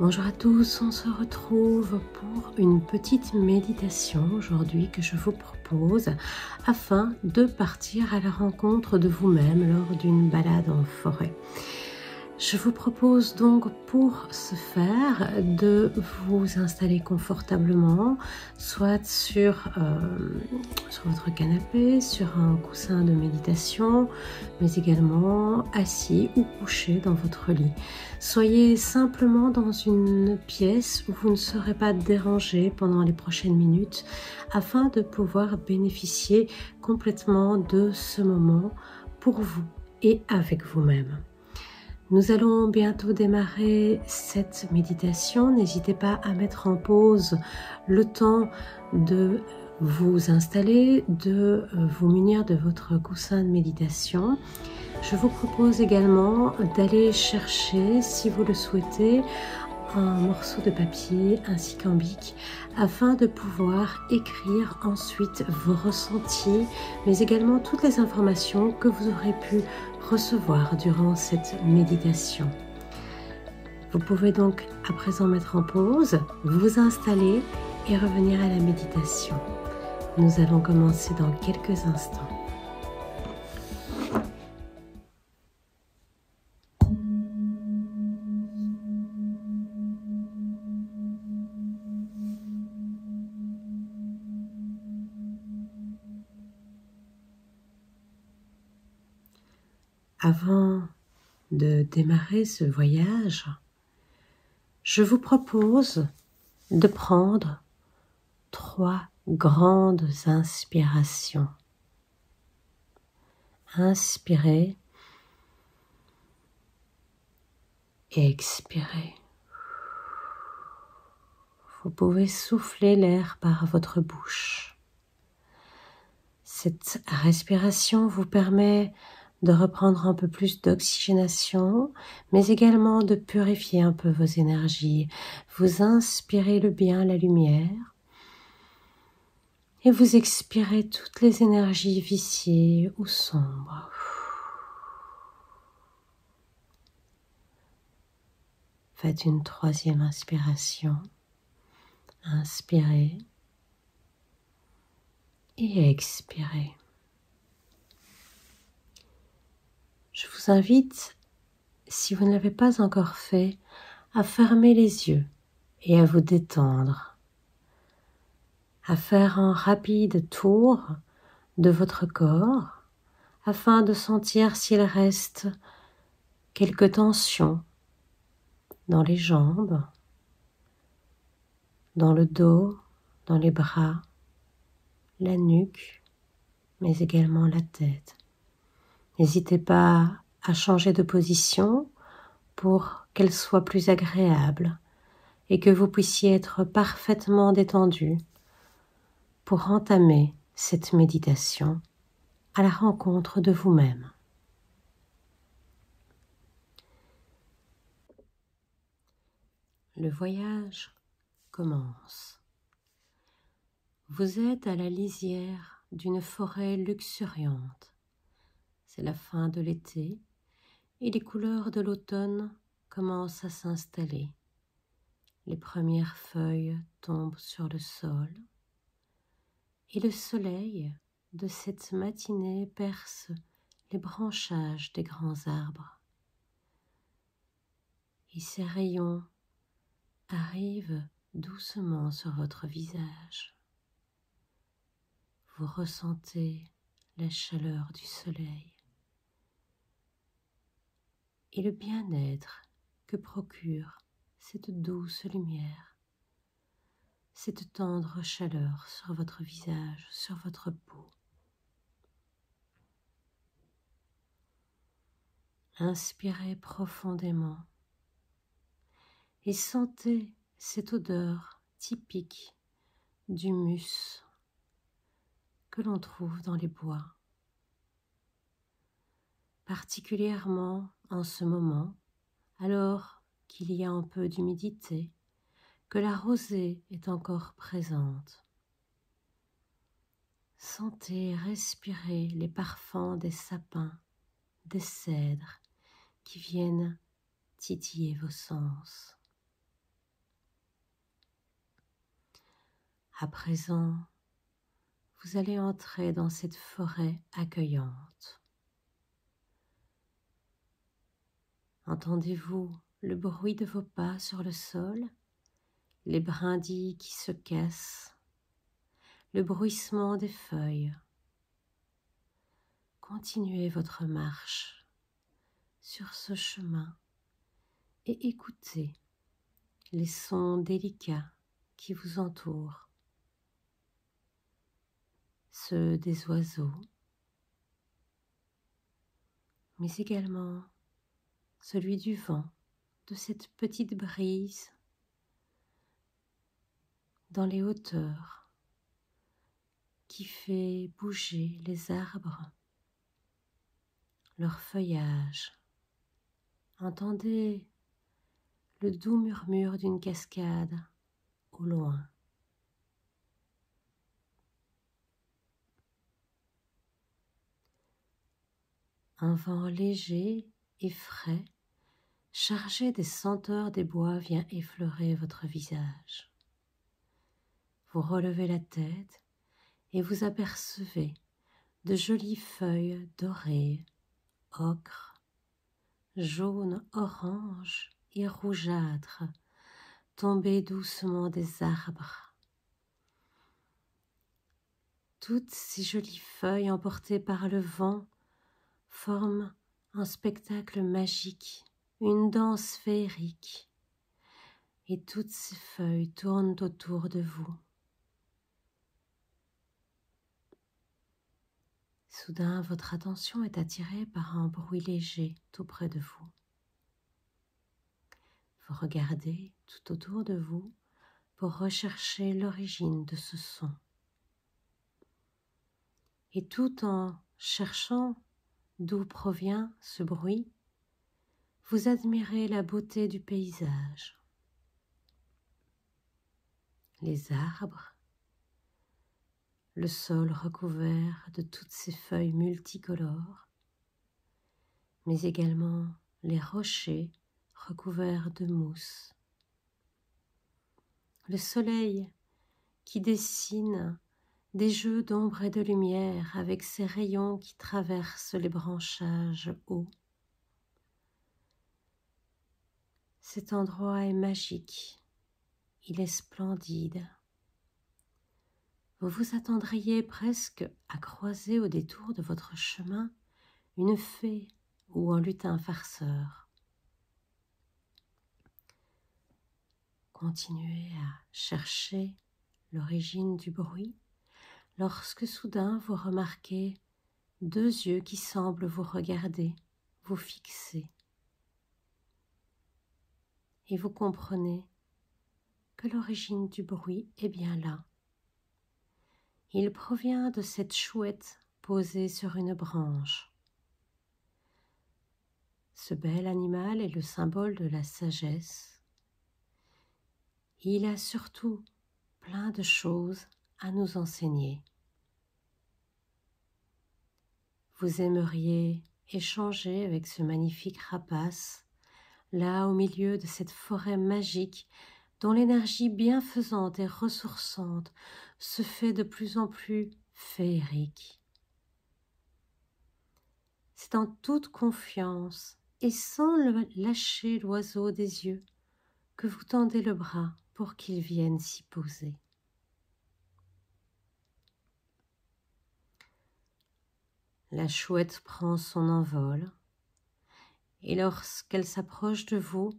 Bonjour à tous, on se retrouve pour une petite méditation aujourd'hui que je vous propose afin de partir à la rencontre de vous-même lors d'une balade en forêt. Je vous propose donc pour ce faire de vous installer confortablement, soit sur votre canapé, sur un coussin de méditation, mais également assis ou couché dans votre lit. Soyez simplement dans une pièce où vous ne serez pas dérangé pendant les prochaines minutes afin de pouvoir bénéficier complètement de ce moment pour vous et avec vous-même. Nous allons bientôt démarrer cette méditation. N'hésitez pas à mettre en pause le temps de vous installer, de vous munir de votre coussin de méditation. Je vous propose également d'aller chercher, si vous le souhaitez, un morceau de papier ainsi qu'un bic afin de pouvoir écrire ensuite vos ressentis, mais également toutes les informations que vous aurez pu recevoir durant cette méditation. Vous pouvez donc à présent mettre en pause, vous installer et revenir à la méditation. Nous allons commencer dans quelques instants. Avant de démarrer ce voyage, je vous propose de prendre 3 grandes inspirations. Inspirez et expirez. Vous pouvez souffler l'air par votre bouche. Cette respiration vous permet de reprendre un peu plus d'oxygénation, mais également de purifier un peu vos énergies. Vous inspirez le bien, la lumière, et vous expirez toutes les énergies viciées ou sombres. Faites une 3e inspiration. Inspirez et expirez. Je vous invite, si vous ne l'avez pas encore fait, à fermer les yeux et à vous détendre, à faire un rapide tour de votre corps afin de sentir s'il reste quelques tensions dans les jambes, dans le dos, dans les bras, la nuque, mais également la tête. N'hésitez pas à changer de position pour qu'elle soit plus agréable et que vous puissiez être parfaitement détendu pour entamer cette méditation à la rencontre de vous-même. Le voyage commence. Vous êtes à la lisière d'une forêt luxuriante. C'est la fin de l'été et les couleurs de l'automne commencent à s'installer. Les premières feuilles tombent sur le sol et le soleil de cette matinée perce les branchages des grands arbres. Et ses rayons arrivent doucement sur votre visage. Vous ressentez la chaleur du soleil et le bien-être que procure cette douce lumière, cette tendre chaleur sur votre visage, sur votre peau. Inspirez profondément et sentez cette odeur typique d'humus que l'on trouve dans les bois, particulièrement en ce moment, alors qu'il y a un peu d'humidité, que la rosée est encore présente. Sentez, respirez les parfums des sapins, des cèdres qui viennent titiller vos sens. À présent, vous allez entrer dans cette forêt accueillante. Entendez-vous le bruit de vos pas sur le sol, les brindilles qui se cassent, le bruissement des feuilles? Continuez votre marche sur ce chemin et écoutez les sons délicats qui vous entourent, ceux des oiseaux, mais également celui du vent, de cette petite brise dans les hauteurs qui fait bouger les arbres, leur feuillage. Entendez le doux murmure d'une cascade au loin. Un vent léger et frais, chargé des senteurs des bois, vient effleurer votre visage. Vous relevez la tête et vous apercevez de jolies feuilles dorées, ocre, jaune, orange et rougeâtre, tombées doucement des arbres. Toutes ces jolies feuilles emportées par le vent forment un spectacle magique, une danse féerique, et toutes ces feuilles tournent autour de vous. Soudain, votre attention est attirée par un bruit léger tout près de vous. Vous regardez tout autour de vous pour rechercher l'origine de ce son. Et tout en cherchant d'où provient ce bruit, vous admirez la beauté du paysage. Les arbres, le sol recouvert de toutes ces feuilles multicolores, mais également les rochers recouverts de mousse. Le soleil qui dessine des jeux d'ombre et de lumière avec ses rayons qui traversent les branchages hauts. Cet endroit est magique, il est splendide. Vous vous attendriez presque à croiser au détour de votre chemin une fée ou un lutin farceur. Continuez à chercher l'origine du bruit lorsque soudain vous remarquez deux yeux qui semblent vous regarder, vous fixer. Et vous comprenez que l'origine du bruit est bien là. Il provient de cette chouette posée sur une branche. Ce bel animal est le symbole de la sagesse. Il a surtout plein de choses à nous enseigner. Vous aimeriez échanger avec ce magnifique rapace, là au milieu de cette forêt magique dont l'énergie bienfaisante et ressourçante se fait de plus en plus féerique. C'est en toute confiance et sans lâcher l'oiseau des yeux que vous tendez le bras pour qu'il vienne s'y poser. La chouette prend son envol et lorsqu'elle s'approche de vous,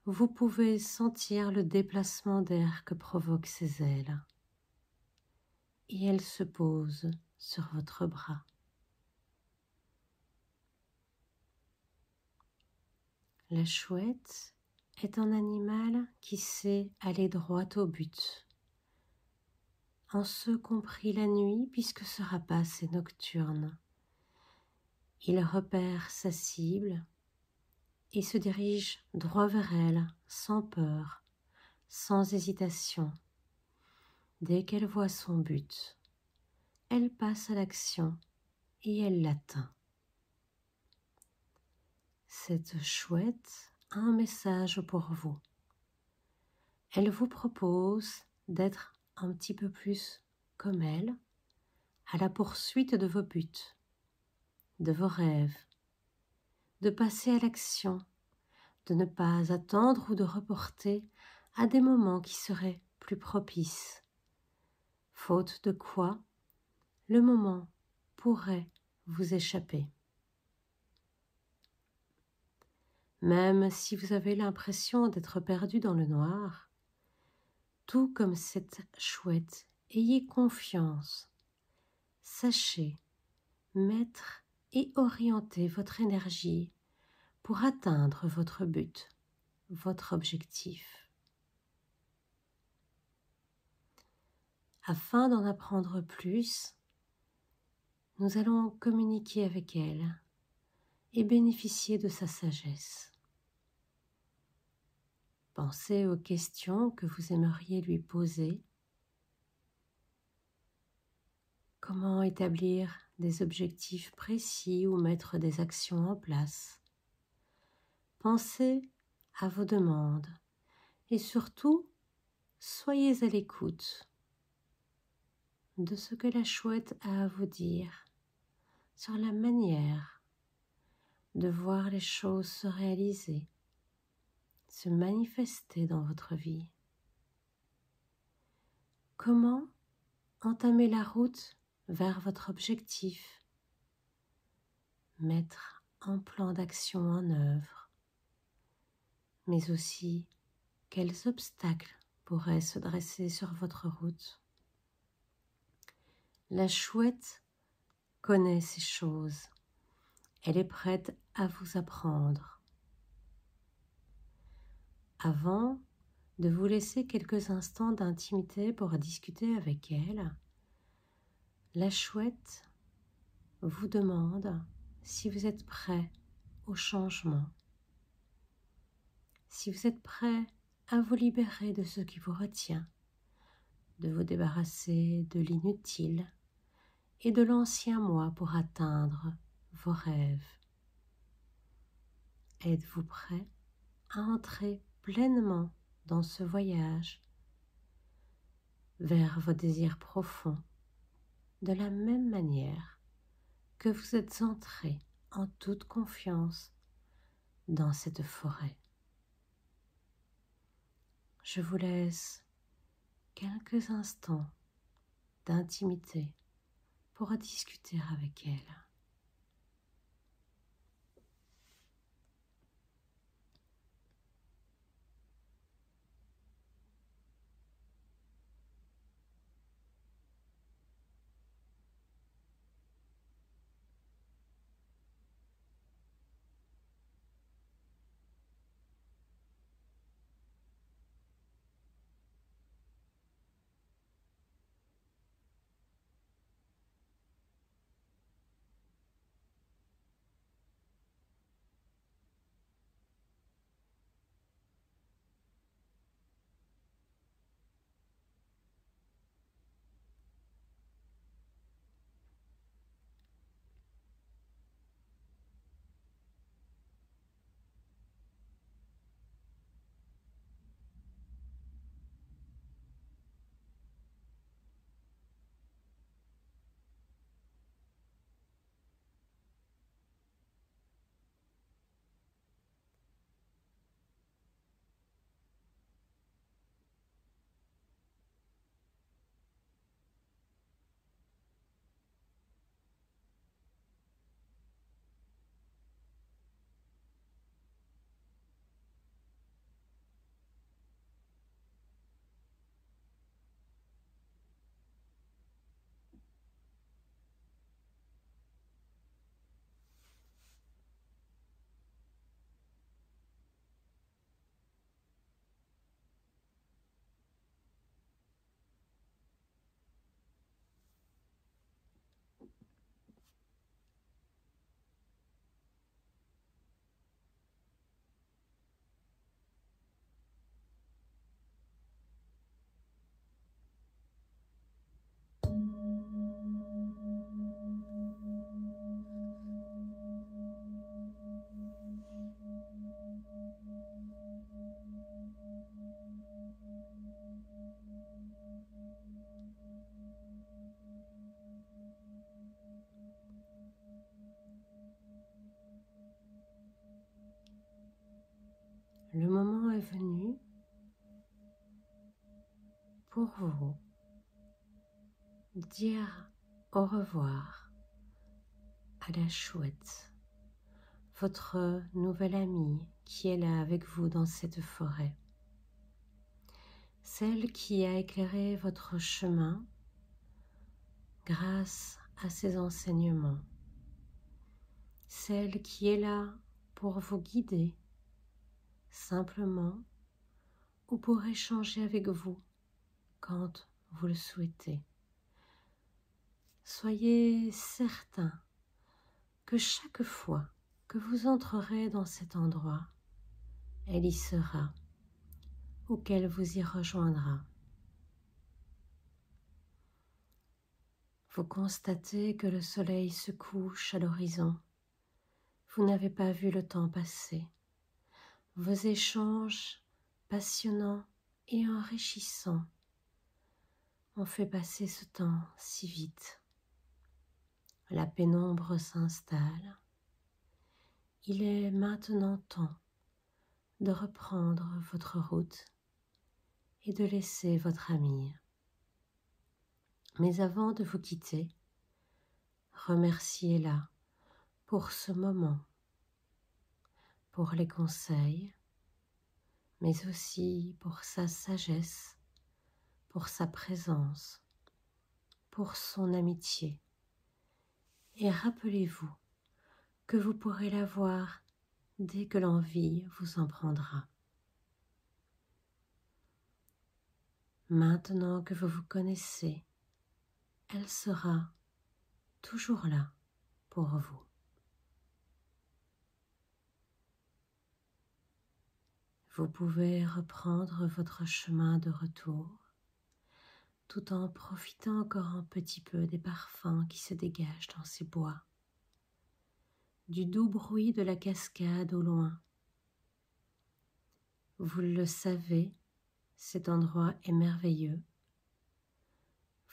vous pouvez sentir le déplacement d'air que provoquent ses ailes. Et elle se pose sur votre bras. La chouette est un animal qui sait aller droit au but, en ce compris la nuit puisque ce rapace est nocturne. Il repère sa cible et se dirige droit vers elle, sans peur, sans hésitation. Dès qu'elle voit son but, elle passe à l'action et elle l'atteint. Cette chouette a un message pour vous. Elle vous propose d'être un petit peu plus comme elle à la poursuite de vos buts, de vos rêves, de passer à l'action, de ne pas attendre ou de reporter à des moments qui seraient plus propices, faute de quoi le moment pourrait vous échapper. Même si vous avez l'impression d'être perdu dans le noir, tout comme cette chouette, ayez confiance. Sachez mettre et orienter votre énergie pour atteindre votre but, votre objectif. Afin d'en apprendre plus, nous allons communiquer avec elle et bénéficier de sa sagesse. Pensez aux questions que vous aimeriez lui poser. Comment établir des objectifs précis ou mettre des actions en place? Pensez à vos demandes et surtout, soyez à l'écoute de ce que la chouette a à vous dire sur la manière de voir les choses se réaliser, se manifester dans votre vie. Comment entamer la route vers votre objectif, mettre un plan d'action en œuvre, mais aussi quels obstacles pourraient se dresser sur votre route. La chouette connaît ces choses. Elle est prête à vous apprendre. Avant de vous laisser quelques instants d'intimité pour discuter avec elle, la chouette vous demande si vous êtes prêt au changement, si vous êtes prêt à vous libérer de ce qui vous retient, de vous débarrasser de l'inutile et de l'ancien moi pour atteindre vos rêves. Êtes-vous prêt à entrer pleinement dans ce voyage vers vos désirs profonds de la même manière que vous êtes entré en toute confiance dans cette forêt? Je vous laisse quelques instants d'intimité pour discuter avec elle. est venu pour vous dire au revoir à la chouette, votre nouvelle amie qui est là avec vous dans cette forêt, celle qui a éclairé votre chemin grâce à ses enseignements, celle qui est là pour vous guider simplement ou pour échanger avec vous quand vous le souhaitez. Soyez certain que chaque fois que vous entrerez dans cet endroit, elle y sera ou qu'elle vous y rejoindra. Vous constatez que le soleil se couche à l'horizon. Vous n'avez pas vu le temps passer. Vos échanges passionnants et enrichissants ont fait passer ce temps si vite. La pénombre s'installe. Il est maintenant temps de reprendre votre route et de laisser votre amie. Mais avant de vous quitter, remerciez-la pour ce moment, pour les conseils, mais aussi pour sa sagesse, pour sa présence, pour son amitié. Et rappelez-vous que vous pourrez la voir dès que l'envie vous en prendra. Maintenant que vous vous connaissez, elle sera toujours là pour vous. Vous pouvez reprendre votre chemin de retour tout en profitant encore un petit peu des parfums qui se dégagent dans ces bois, du doux bruit de la cascade au loin. Vous le savez, cet endroit est merveilleux.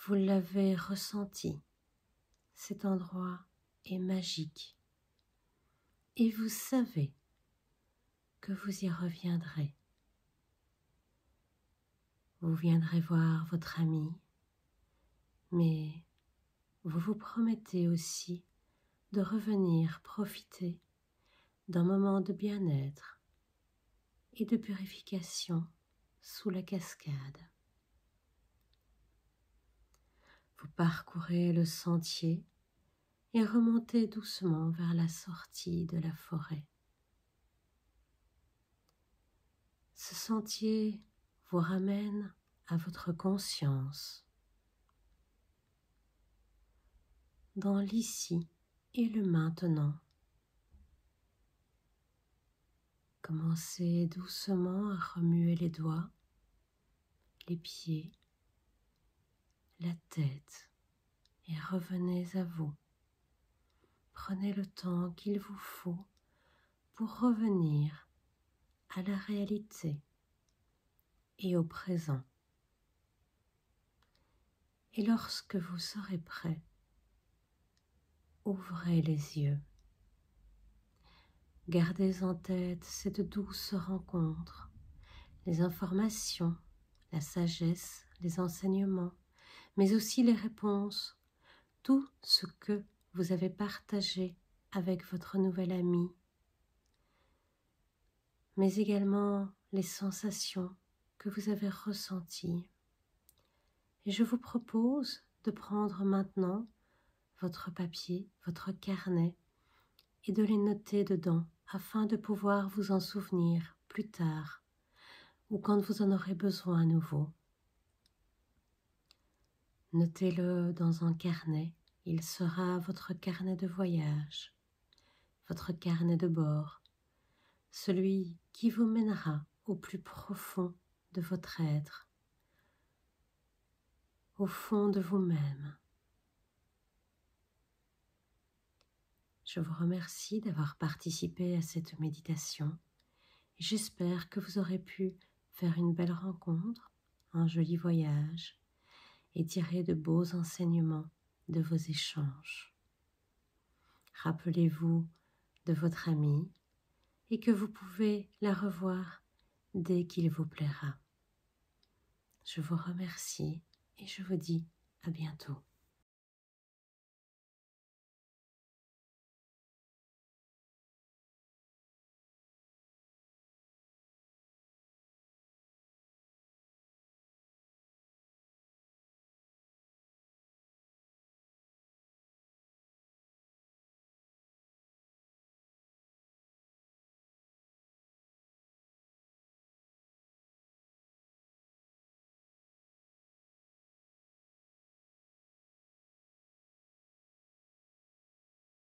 Vous l'avez ressenti, cet endroit est magique. Et vous savez que vous y reviendrez. Vous viendrez voir votre ami, mais vous vous promettez aussi de revenir profiter d'un moment de bien-être et de purification sous la cascade. Vous parcourez le sentier et remontez doucement vers la sortie de la forêt. Ce sentier vous ramène à votre conscience, dans l'ici et le maintenant. Commencez doucement à remuer les doigts, les pieds, la tête et revenez à vous. Prenez le temps qu'il vous faut pour revenir à la réalité et au présent. Et lorsque vous serez prêt, ouvrez les yeux. Gardez en tête cette douce rencontre, les informations, la sagesse, les enseignements, mais aussi les réponses, tout ce que vous avez partagé avec votre nouvelle amie, mais également les sensations que vous avez ressenties. Et je vous propose de prendre maintenant votre papier, votre carnet, et de les noter dedans afin de pouvoir vous en souvenir plus tard ou quand vous en aurez besoin à nouveau. Notez-le dans un carnet, il sera votre carnet de voyage, votre carnet de bord, celui qui vous mènera au plus profond de votre être, au fond de vous-même. Je vous remercie d'avoir participé à cette méditation et j'espère que vous aurez pu faire une belle rencontre, un joli voyage et tirer de beaux enseignements de vos échanges. Rappelez-vous de votre amie et que vous pouvez la revoir dès qu'il vous plaira. Je vous remercie et je vous dis à bientôt.